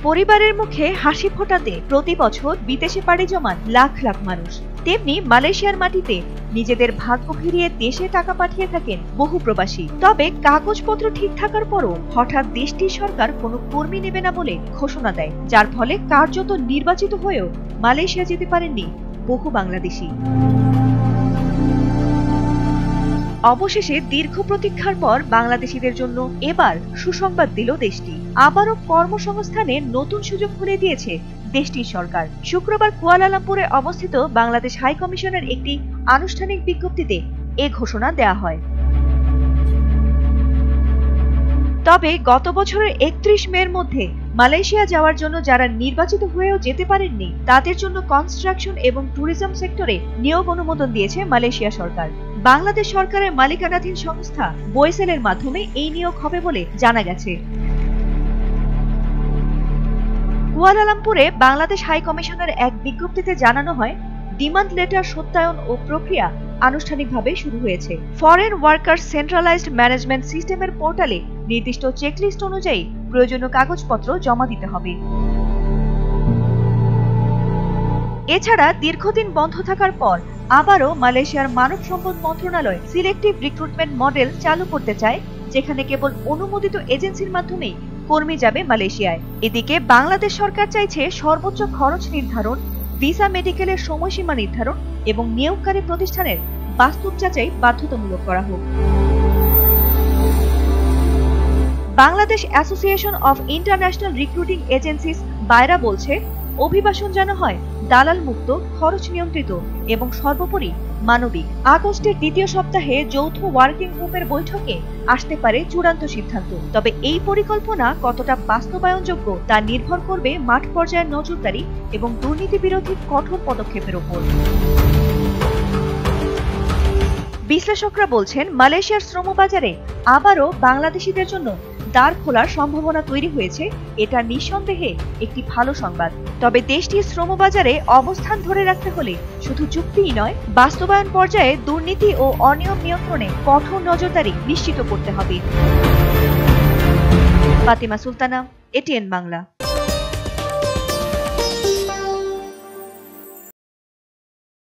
পরিবারের মুখে হাসি ফোটাতে প্রতি বছর বিদেশে পাড়ি জমান লাখ লাখ মানুষ, তেমনি মালয়েশিয়ার মাটিতে নিজেদের ভাগ্য ফিরিয়ে দেশে টাকা পাঠিয়ে থাকেন বহু প্রবাসী। তবে কাগজপত্র ঠিক থাকার পরও হঠাৎ দেশটির সরকার কোনো কর্মী নেবে না বলে ঘোষণা দেয়, যার ফলে কার্যত নির্বাচিত হয়েও মালয়েশিয়া যেতে পারেননি বহু বাংলাদেশি। অবশেষে দীর্ঘ প্রতীক্ষার পর বাংলাদেশিদের জন্য এবার সুসংবাদ দিল দেশটি। আবারও কর্মসংস্থানে নতুন সুযোগ খুলে দিয়েছে দেশটির সরকার। শুক্রবার কুয়ালালামপুরে অবস্থিত বাংলাদেশ হাই কমিশনের একটি আনুষ্ঠানিক বিজ্ঞপ্তিতে এ ঘোষণা দেয়া হয়। তবে গত বছরের ৩১ মের মধ্যে মালয়েশিয়া যাওয়ার জন্য যারা নির্বাচিত হয়েও যেতে পারেননি, তাদের জন্য কনস্ট্রাকশন এবং ট্যুরিজম সেক্টরে নিয়োগ অনুমোদন দিয়েছে মালয়েশিয়া সরকার। বাংলাদেশ সরকারের মালিকানাধীন সংস্থা বয়েসেলের মাধ্যমে এই নিয়োগ হবে বলে জানা গেছে। কুয়ালালামপুরে বাংলাদেশ হাই কমিশনের এক বিজ্ঞপ্তিতে জানানো হয়, ডিমান্ড লেটার সত্যায়ন ও প্রক্রিয়া আনুষ্ঠানিকভাবে শুরু হয়েছে। ফরেন ওয়ার্কার সেন্ট্রালাইজড ম্যানেজমেন্ট সিস্টেমের পোর্টালে নির্দিষ্ট চেকলিস্ট অনুযায়ী প্রয়োজনীয় কাগজপত্র জমা দিতে হবে। এছাড়া দীর্ঘদিন বন্ধ থাকার পর আবারও মালয়েশিয়ার মানব সম্পদ মন্ত্রণালয় সিলেক্টিভ রিক্রুটমেন্ট মডেল চালু করতে চায়, যেখানে কেবল অনুমোদিত এজেন্সির মাধ্যমেই কর্মী যাবে মালয়েশিয়ায়। এদিকে বাংলাদেশ সরকার চাইছে সর্বোচ্চ খরচ নির্ধারণ, ভিসা মেডিকেলের সময়সীমা নির্ধারণ এবং নিয়োগকারী প্রতিষ্ঠানের বাস্তব যাচাই বাধ্যতামূলক করা হোক। Bangladesh association of international recruiting agencies BAIRA বলছে, অভিবাসন যেন হয় দালাল মুক্ত, খরচ নিয়ন্ত্রিত এবং সর্বোপরি মানবিক। আগস্টের দ্বিতীয় সপ্তাহে যৌথ ওয়ার্কিং গ্রুপের বৈঠকে আসতে পারে চূড়ান্ত সিদ্ধান্ত। তবে এই পরিকল্পনা কতটা বাস্তবায়নযোগ্য তা নির্ভর করবে মাঠ পর্যায়ের নজরদারি এবং দুর্নীতি বিরোধী কঠোর পদক্ষেপের উপর। বিশ্লেষকরা বলছেন, মালয়েশিয়ার শ্রমবাজারে আবারও বাংলাদেশিদের জন্য দ্বার খোলার সম্ভাবনা তৈরি হয়েছে। এটা নিঃসন্দেহে একটি ভালো সংবাদ। তবে দেশটির শ্রমবাজারে অবস্থান ধরে রাখতে হলে শুধু চুক্তিই নয়, বাস্তবায়ন পর্যায়ে দুর্নীতি ও অনিয়ম নিয়ন্ত্রণে কঠোর নজরদারি নিশ্চিত করতে হবে। ফাতিমা সুলতানা, এটিএন বাংলা।